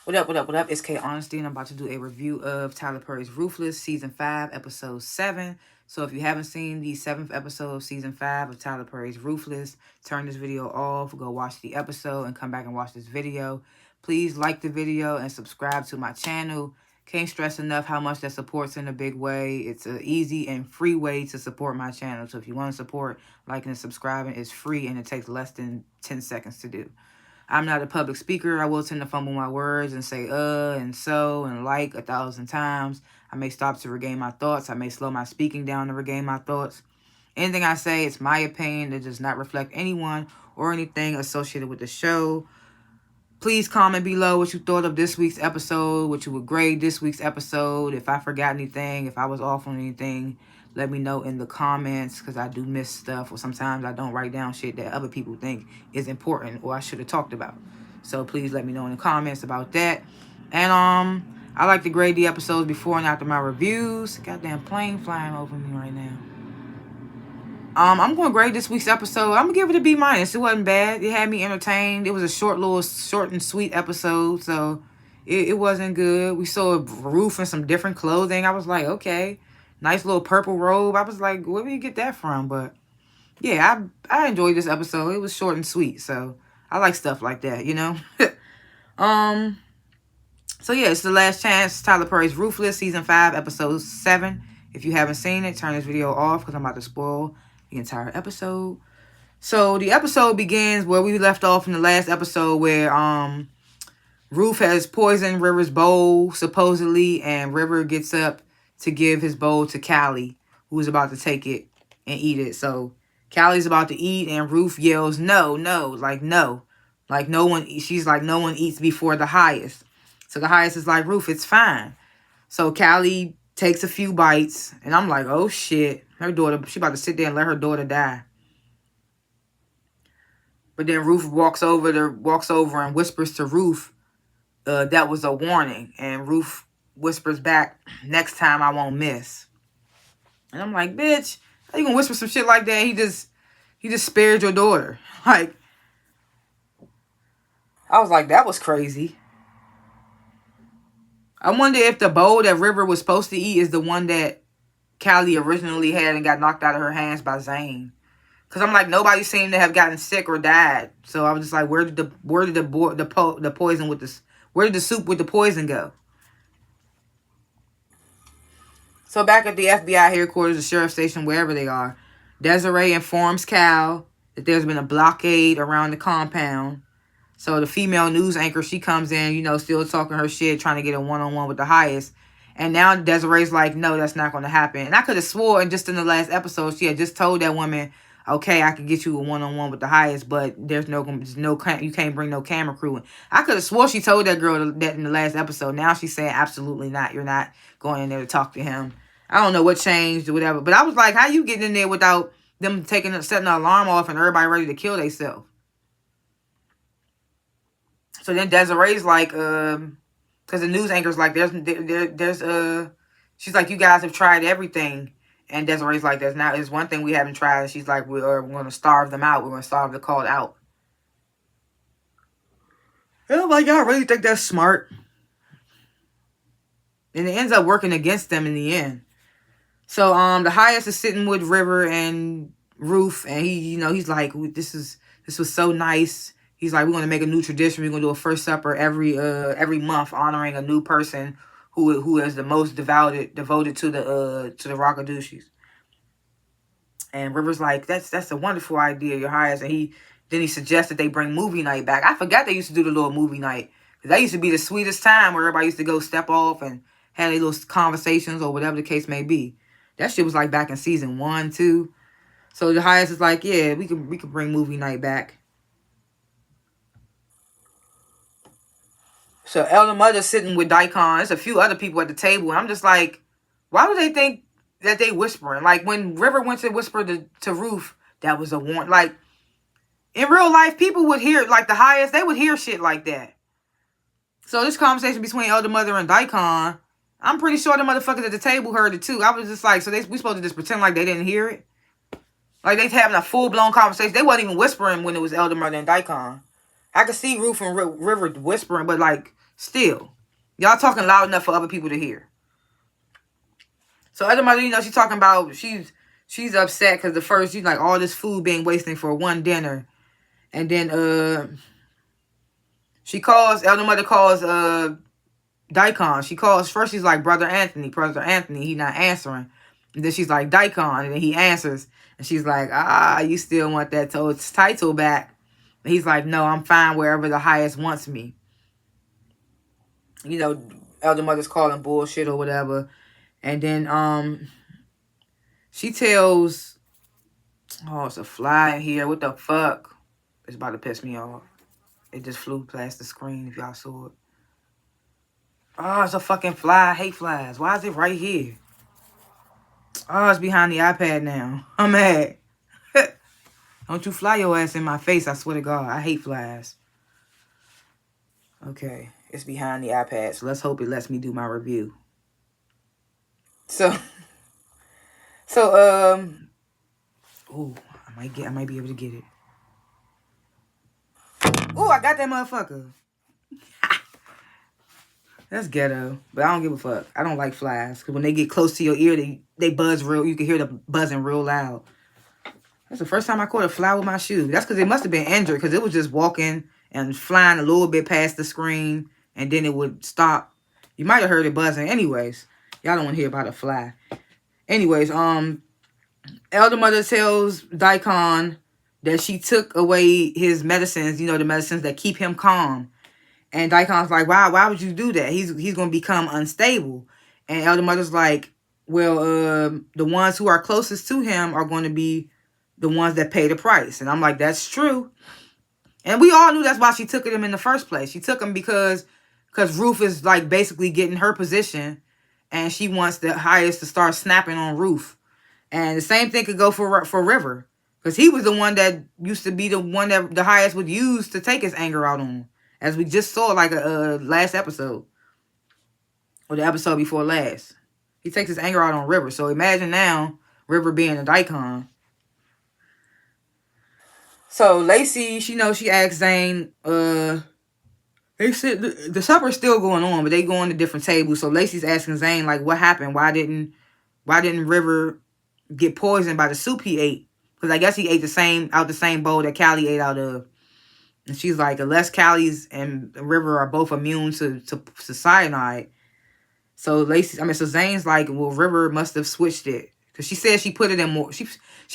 What up, what up, what up? It's K.Honesty, and I'm about to do a review of Tyler Perry's Ruthless, Season 5, Episode 7. So if you haven't seen the 7th episode of Season 5 of Tyler Perry's Ruthless, turn this video off, go watch the episode, and come back and watch this video. Please like the video and subscribe to my channel. Can't stress enough how much that supports in a big way. It's an easy and free way to support my channel. So if you want to support, liking and subscribing, it's free, and it takes less than 10 seconds to do. I'm not a public speaker. I will tend to fumble my words and say and so and like 1,000 times. I may stop to regain my thoughts. I may slow my speaking down to regain my thoughts. Anything I say, it's my opinion. It does not reflect anyone or anything associated with the show. Please comment below what you thought of this week's episode, what you would grade this week's episode. If I forgot anything, if I was off on anything, let me know in the comments, because I do miss stuff, or sometimes I don't write down shit that other people think is important or I should have talked about. So please let me know in the comments about that. And I like to grade the episodes before and after my reviews. Goddamn plane flying over me right now. I'm going to grade this week's episode. I'm going to give it a B-. It wasn't bad. It had me entertained. It was a short and sweet episode, so it wasn't good. We saw Ruth in some different clothing. I was like, okay. Nice little purple robe. I was like, where did you get that from? But yeah, I enjoyed this episode. It was short and sweet, so I like stuff like that, you know? So yeah, it's The Last Chance, Tyler Perry's Ruthless, Season 5, Episode 7. If you haven't seen it, turn this video off, because I'm about to spoil the entire episode. So the episode begins where we left off in the last episode, where Ruth has poisoned River's bowl, supposedly, and River gets up to give his bowl to Callie, who's about to take it and eat it. So Callie's about to eat, and Ruth yells, no, no, like no. Like no one, she's like, no one eats before the highest. So the highest is like, Ruth, it's fine. So Callie takes a few bites, and I'm like, oh shit. Her daughter, she about to sit there and let her daughter die. But then Ruth walks over and whispers to Ruth, that was a warning. And Ruth whispers back, next time I won't miss. And I'm like, bitch, how you gonna whisper some shit like that? He just spared your daughter. Like, I was like, that was crazy. I wonder if the bowl that River was supposed to eat is the one that Callie originally had and got knocked out of her hands by Zane. Because I'm like, nobody seemed to have gotten sick or died. So I was just like, where did the poison with this, where did the soup with the poison go? So back at the FBI headquarters, the sheriff's station, wherever they are, Desiree informs Cal that there's been a blockade around the compound. So the female news anchor, she comes in, you know, still talking her shit, trying to get a one-on-one with the highest. And now Desiree's like, no, that's not going to happen. And I could have sworn just in the last episode, she had just told that woman, okay, I can get you a one-on-one with the highest, but there's no, you can't bring no camera crew in. I could have swore she told that girl that in the last episode. Now she's saying, absolutely not. You're not going in there to talk to him. I don't know what changed or whatever. But I was like, how you getting in there without them setting the alarm off and everybody ready to kill themselves? So then Desiree's like, because the news anchor's like, she's like, you guys have tried everything. And Desiree's like, there's one thing we haven't tried. And she's like, we're going to starve them out. We're going to starve the cult out. And I'm like, y'all really think that's smart? And it ends up working against them in the end. So the highest is sitting with River and Ruth, and he's like, this was so nice. He's like, we're gonna make a new tradition. We're gonna do a first supper every month, honoring a new person who is the most devoted to the Rockadooshies. And River's like, that's a wonderful idea, Your Highest. And he suggested they bring movie night back. I forgot they used to do the little movie night, because that used to be the sweetest time, where everybody used to go step off and have their little conversations or whatever the case may be. That shit was like back in season 1, 2. So the highest is like, yeah, we could bring movie night back. So Elder Mother's sitting with Daikon. There's a few other people at the table. And I'm just like, why do they think that they whispering? Like, when River went to whisper to Ruth, that was a warning. Like, in real life, people would hear, like the highest, they would hear shit like that. So this conversation between Elder Mother and Daikon, I'm pretty sure the motherfuckers at the table heard it too. I was just like, so we supposed to just pretend like they didn't hear it? Like, they having a full-blown conversation. They wasn't even whispering when it was Elder Mother and Daikon. I could see Ruth and River whispering, but like Still. Y'all talking loud enough for other people to hear. So Elder Mother, you know, she's talking about, she's upset because the first, she's like, all this food being wasted for one dinner. And then she calls, Elder Mother calls Daikon. She calls, first she's like, Brother Anthony, he not answering. And then she's like, Daikon, and then he answers. And she's like, you still want that title back. And he's like, no, I'm fine wherever the highest wants me. You know, Elder Mother's calling bullshit or whatever. And then she tells, oh, it's a fly in here. What the fuck? It's about to piss me off. It just flew past the screen if y'all saw it. Oh, it's a fucking fly. I hate flies. Why is it right here? Oh, it's behind the iPad now. I'm mad. Don't you fly your ass in my face, I swear to God. I hate flies. Okay, it's behind the iPad, so let's hope it lets me do my review. So, ooh, I might be able to get it. Ooh, I got that motherfucker. That's ghetto, but I don't give a fuck. I don't like flies, because when they get close to your ear, they buzz real, you can hear the buzzing real loud. That's the first time I caught a fly with my shoe. That's because it must have been injured, because it was just walking and flying a little bit past the screen, and then it would stop. You might have heard it buzzing. Anyways, y'all don't want to hear about a fly. Anyways, Elder Mother tells Daikon that she took away his medicines, you know, the medicines that keep him calm. And Daikon's like, why would you do that? He's going to become unstable. And Elder Mother's like, well, the ones who are closest to him are going to be the ones that pay the price. And I'm like, that's true. And we all knew that's why she took him in the first place. She took him because Ruth is like basically getting her position. And she wants the highest to start snapping on Ruth. And the same thing could go for River. Because he was the one that used to be the one that the highest would use to take his anger out on. As we just saw, like, last episode. Or the episode before last. He takes his anger out on River. So imagine now, River being a Daikon. So Lacey, she asks Zane, they said the supper's still going on, but they go on to different tables. So Lacey's asking Zane, like, what happened? Why didn't River get poisoned by the soup he ate? Because I guess he ate out the same bowl that Callie ate out of. And she's like, unless Callie's and River are both immune to cyanide. So Zane's like, well, River must have switched it. Because she said she put it in more. She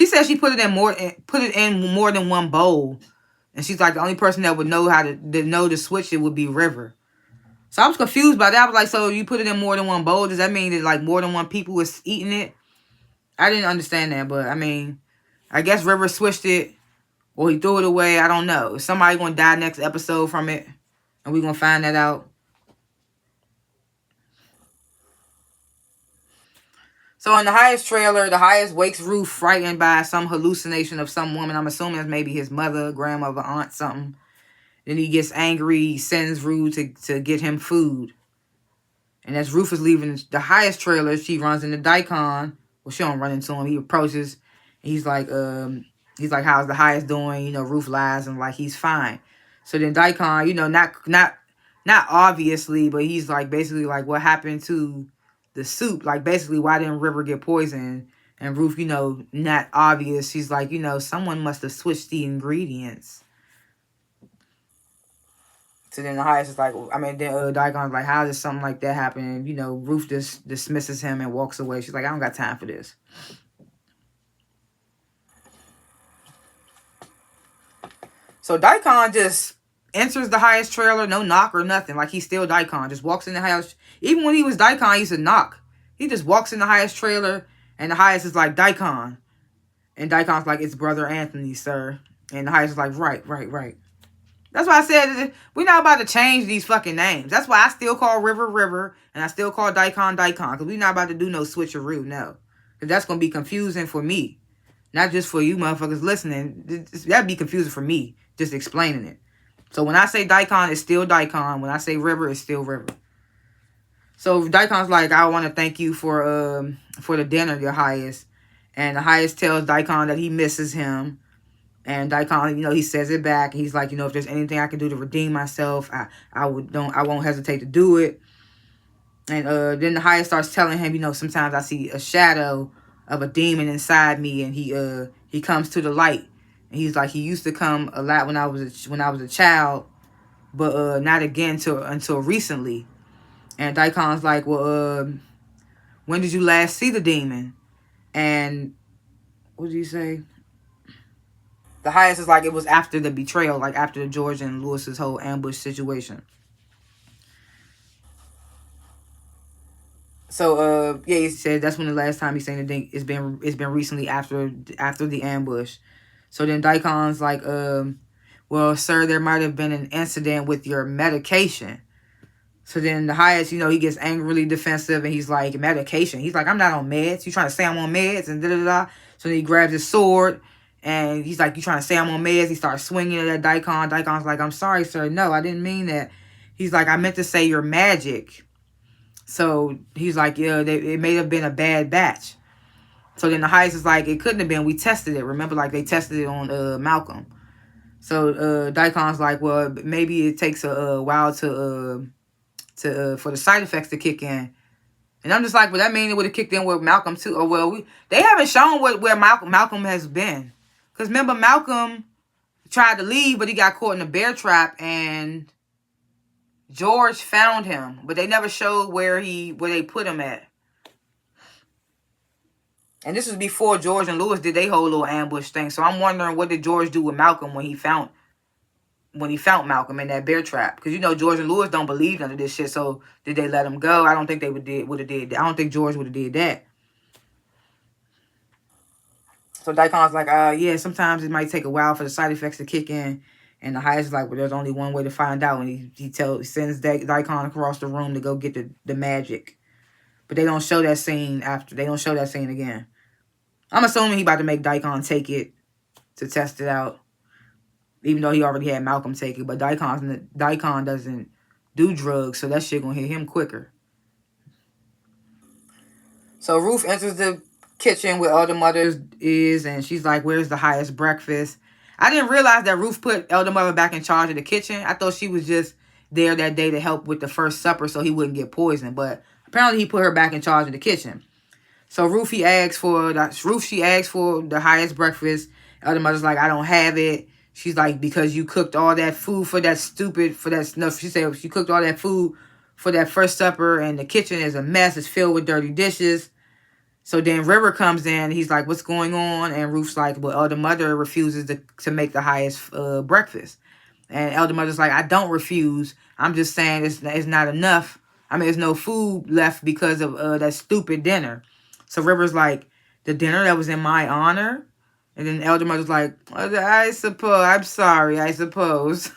said she put it in more than one bowl. And she's like, the only person that would know to switch it would be River. So I was confused by that. I was like, so you put it in more than one bowl? Does that mean that like more than one people was eating it? I didn't understand that, but I mean, I guess River switched it. Or he threw it away. I don't know. Is somebody going to die next episode from it? And we're going to find that out. So in the highest trailer, the highest wakes Ruth frightened by some hallucination of some woman. I'm assuming it's maybe his mother, grandmother, aunt, something. Then he gets angry. He sends Ruth to get him food. And as Ruth is leaving the highest trailer, she runs into Daikon. Well, she don't run into him. He approaches. He's like, how's the highest doing? You know, Ruth lies and like he's fine. So then Daikon, you know, not obviously, but he's like basically like, what happened to the soup? Like basically, why didn't River get poisoned? And Ruth, you know, not obvious. She's like, you know, someone must have switched the ingredients. So then the highest is like, then Daikon's like, how does something like that happen? And, you know, Ruth just dismisses him and walks away. She's like, I don't got time for this. So Daikon just enters the highest trailer, no knock or nothing. Like he's still Daikon. Just walks in the house. Even when he was Daikon, he used to knock. He just walks in the highest trailer, and the highest is like, Daikon. And Daikon's like, it's Brother Anthony, sir. And the highest is like, right. That's why I said we're not about to change these fucking names. That's why I still call River, and I still call Daikon. Because we're not about to do no switcheroo, no. Because that's going to be confusing for me. Not just for you motherfuckers listening. That'd be confusing for me, just explaining it. So when I say Daikon, it's still Daikon. When I say River, it's still River. So Daikon's like, I want to thank you for the dinner, your highest. And the highest tells Daikon that he misses him. And Daikon, he says it back. He's like, if there's anything I can do to redeem myself, I won't hesitate to do it. And then the highest starts telling him, sometimes I see a shadow of a demon inside me, and he comes to the light. And he's like, he used to come a lot when I was a child, but not again until recently. And Daikon's like, well, when did you last see the demon? And what did he say? The highest is like, it was after the betrayal, like after George and Lewis's whole ambush situation. So yeah, he said that's when the last time he's seen the thing. It's been recently after the ambush. So then Daikon's like, well, sir, there might have been an incident with your medication. So then the highest, he gets angrily defensive, and he's like, medication? He's like, I'm not on meds. You trying to say I'm on meds? And da-da-da. So then he grabs his sword, and he's like, you trying to say I'm on meds? He starts swinging it at Daikon. Daikon's like, I'm sorry, sir. No, I didn't mean that. He's like, I meant to say your magic. So he's like, yeah, it may have been a bad batch. So then the highest is like, it couldn't have been. We tested it. Remember, like, they tested it on Malcolm. So Daikon's like, well, maybe it takes a while for the side effects to kick in. And I'm just like, well, that means it would have kicked in with Malcolm too. Or well, they haven't shown where Malcolm has been. Because remember, Malcolm tried to leave, but he got caught in a bear trap, and George found him, but they never showed where they put him at. And this was before George and Lewis did their whole little ambush thing. So I'm wondering, what did George do with Malcolm when he found Malcolm in that bear trap? Because George and Lewis don't believe none of this shit. So did they let him go? I don't think they would have did that. I don't think George would have did that. So Daikon's like, yeah, sometimes it might take a while for the side effects to kick in. And the highest is like, well, there's only one way to find out. And he sends Daikon across the room to go get the magic. But they don't show that scene after. They don't show that scene again. I'm assuming he about to make Daikon take it to test it out. Even though he already had Malcolm take it. But Daikon doesn't do drugs, so that shit gonna hit him quicker. So Ruth enters the kitchen where Elder Mother is, and she's like, where's the highest breakfast? I didn't realize that Ruth put Elder Mother back in charge of the kitchen. I thought she was just there that day to help with the first supper so he wouldn't get poisoned. But apparently he put her back in charge of the kitchen. So Ruth, she asks for the highest breakfast. Elder Mother's like, I don't have it. She's like, because you cooked all that food she said she cooked all that food for that first supper, and the kitchen is a mess. It's filled with dirty dishes. So then River comes in. He's like, what's going on? And Ruth's like, well, Elder Mother refuses to make the highest breakfast. And Elder Mother's like, I don't refuse. I'm just saying it's not enough. I mean, there's no food left because of that stupid dinner. So River's like, the dinner that was in my honor? And then Elder Mother's like, I suppose. I'm sorry, I suppose.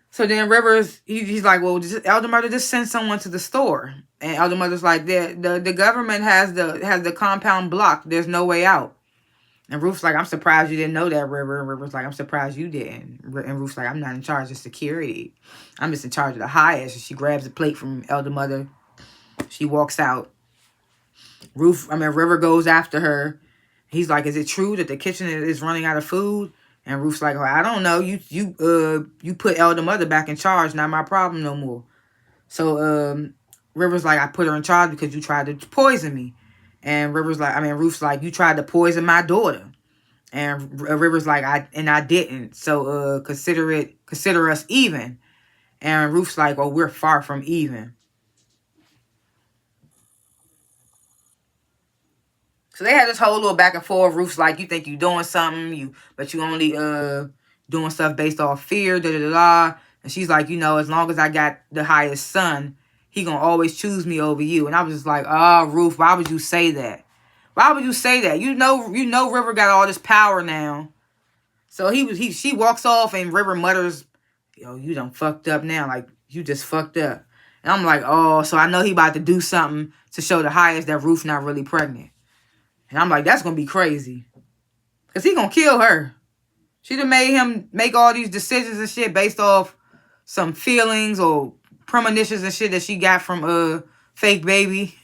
So then Rivers, he's like, well, Elder Mother, just send someone to the store. And Elder Mother's like, the government has the compound blocked. There's no way out. And Ruth's like, I'm surprised you didn't know that, River. And River's like, I'm surprised you didn't. And Ruth's like, I'm not in charge of security. I'm just in charge of the highest. And she grabs a plate from Elder Mother. She walks out. River goes after her. He's like, is it true that the kitchen is running out of food? And Ruth's like, well, I don't know. You put Elder Mother back in charge. Not my problem no more. So River's like, I put her in charge because you tried to poison me. And Ruth's like, you tried to poison my daughter. And River's like, I didn't. So consider us even. And Ruth's like, well, we're far from even. So they had this whole little back and forth. Ruth's like, you think you doing something, but you only doing stuff based off fear, da-da-da-da. And she's like, as long as I got the highest son, he gonna always choose me over you. And I was just like, oh, Ruth, why would you say that? Why would you say that? You know River got all this power now. So she walks off, and River mutters, yo, you done fucked up now. Like, you just fucked up. And I'm like, oh, so I know he about to do something to show the highest that Ruth not really pregnant. And I'm like, that's going to be crazy. Because he going to kill her. She done made him make all these decisions and shit based off some feelings or premonitions and shit that she got from fake baby.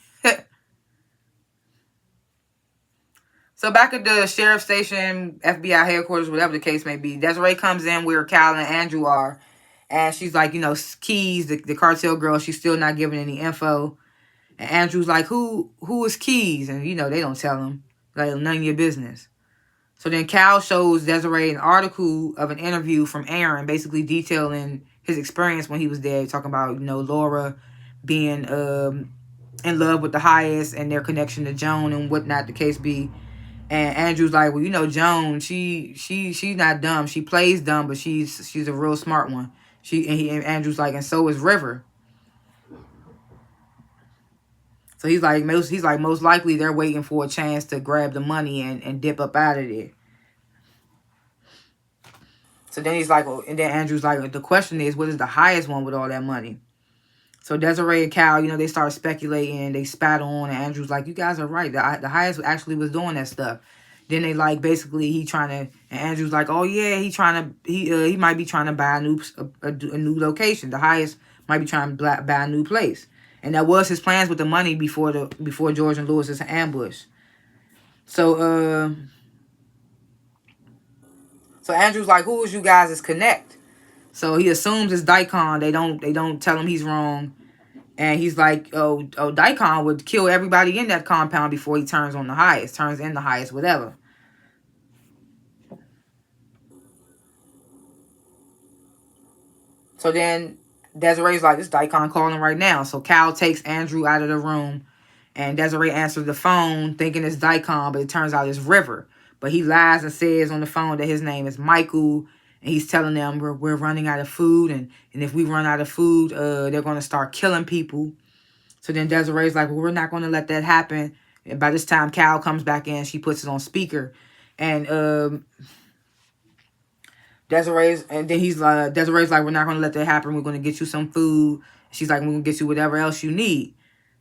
So back at the sheriff's station, FBI headquarters, whatever the case may be, Desiree comes in where Cal and Andrew are. And she's like, you know, Keys, the cartel girl, she's still not giving any info. And Andrew's like, who is Keys? And, you know, they don't tell him. Like, none of your business. So then Cal shows Desiree an article of an interview from Aaron, basically detailing his experience when he was there, talking about, you know, Laura being in love with the highest and their connection to Joan and whatnot the case be. And Andrew's like, well, you know, Joan, she's not dumb. She plays dumb, but she's a real smart one. And Andrew's like, and so is River. So he's like, most likely they're waiting for a chance to grab the money and dip up out of there. So then he's like, well, and then Andrew's like, the question is, what is the highest one with all that money? So Desiree and Cal, you know, they start speculating. They spat on, and Andrew's like, you guys are right. The highest actually was doing that stuff. Then they like, basically, and Andrew's like, oh yeah, he might be trying to buy a new location. The highest might be trying to buy a new place. And that was his plans with the money before George and Lewis's ambush. So Andrew's like, who is you guys' connect? So he assumes it's Daikon. They don't tell him he's wrong. And he's like, oh, Daikon would kill everybody in that compound before he turns in the highest, whatever. So then Desiree's like, this Daikon calling right now. So Cal takes Andrew out of the room. And Desiree answers the phone thinking it's Daikon, but it turns out it's River. But he lies and says on the phone that his name is Michael. And he's telling them we're running out of food. And if we run out of food, they're going to start killing people. So then Desiree's like, well, we're not going to let that happen. And by this time, Cal comes back in. She puts it on speaker. And Desiree's like, we're not going to let that happen. We're going to get you some food. She's like, we're going to get you whatever else you need.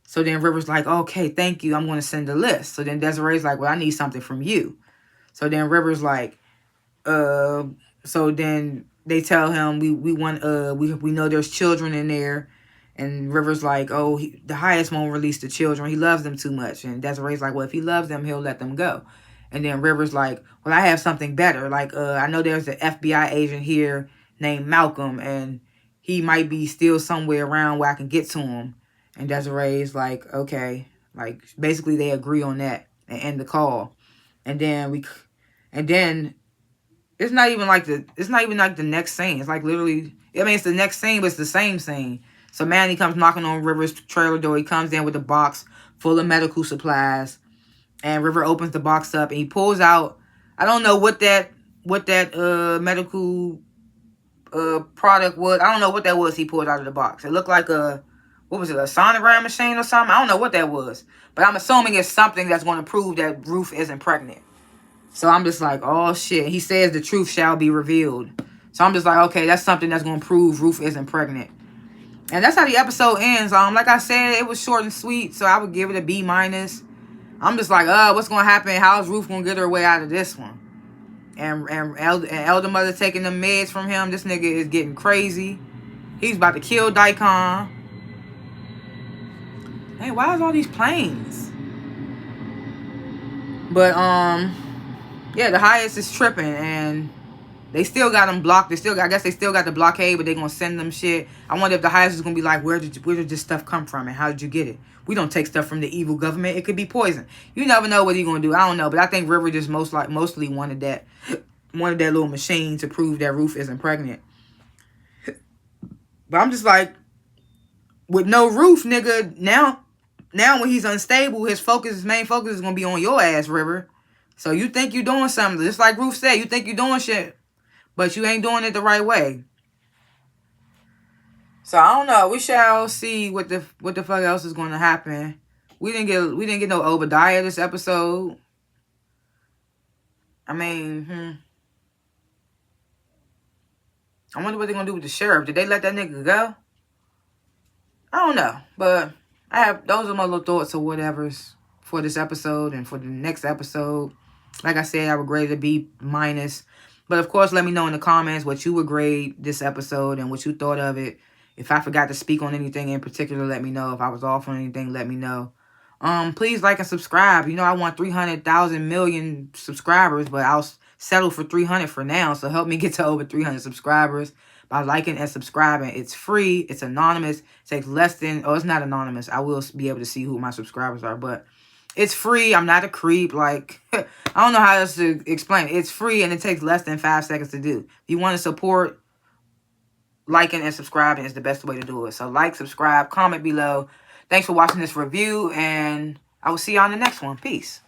So then River's like, okay, thank you. I'm going to send a list. So then Desiree's like, well, I need something from you. So then River's like, so then they tell him we know there's children in there. And River's like, oh, the highest won't release the children. He loves them too much. And Desiree's like, well, if he loves them, he'll let them go. And then River's like, well, I have something better. Like, I know there's an FBI agent here named Malcolm, and he might be still somewhere around where I can get to him. And Desiree's like, okay. Like, basically they agree on that and end the call. And then it's not even like the next scene. It's like literally, I mean, it's the next scene, but it's the same scene. So Manny comes knocking on River's trailer door. He comes in with a box full of medical supplies. And River opens the box up and he pulls out, I don't know what that medical product was. I don't know what that was he pulled out of the box. It looked like a sonogram machine or something? I don't know what that was. But I'm assuming it's something that's going to prove that Ruth isn't pregnant. So I'm just like, oh shit. He says the truth shall be revealed. So I'm just like, okay, that's something that's going to prove Ruth isn't pregnant. And that's how the episode ends. Like I said, it was short and sweet, so I would give it a B-. I'm just like, what's going to happen? How's Ruth going to get her way out of this one? And Elder Mother taking the meds from him. This nigga is getting crazy. He's about to kill Daikon. Hey, why is all these planes? But, yeah, the highest is tripping, and they still got them blocked. I guess they still got the blockade, but they're going to send them shit. I wonder if the highest is going to be like, where did this stuff come from, and how did you get it? We don't take stuff from the evil government. It could be poison. You never know what he's going to do. I don't know, but I think River just mostly wanted that little machine to prove that Ruth isn't pregnant. But I'm just like, with no Ruth, nigga, now when he's unstable, his main focus is going to be on your ass, River. So you think you're doing something. Just like Ruth said, you think you're doing shit, but you ain't doing it the right way. So I don't know. We shall see what the fuck else is going to happen. We didn't get no Obadiah this episode. I mean, I wonder what they're going to do with the sheriff. Did they let that nigga go? I don't know. But those are my little thoughts or whatever's for this episode and for the next episode. Like I said, I would grade it a B-. But of course, let me know in the comments what you would grade this episode and what you thought of it. If I forgot to speak on anything in particular, let me know. If I was off on anything, let me know. Please like and subscribe. You know, I want 300,000 million subscribers, but I'll settle for 300 for now. So help me get to over 300 subscribers by liking and subscribing. It's free. It's anonymous. It takes less than, oh, it's not anonymous. I will be able to see who my subscribers are, but it's free. I'm not a creep. Like, I don't know how else to explain it. It's free and it takes less than 5 seconds to do. If you want to support, liking and subscribing is the best way to do it. So like, subscribe, comment below. Thanks for watching this review, and I will see y'all in the next one. Peace.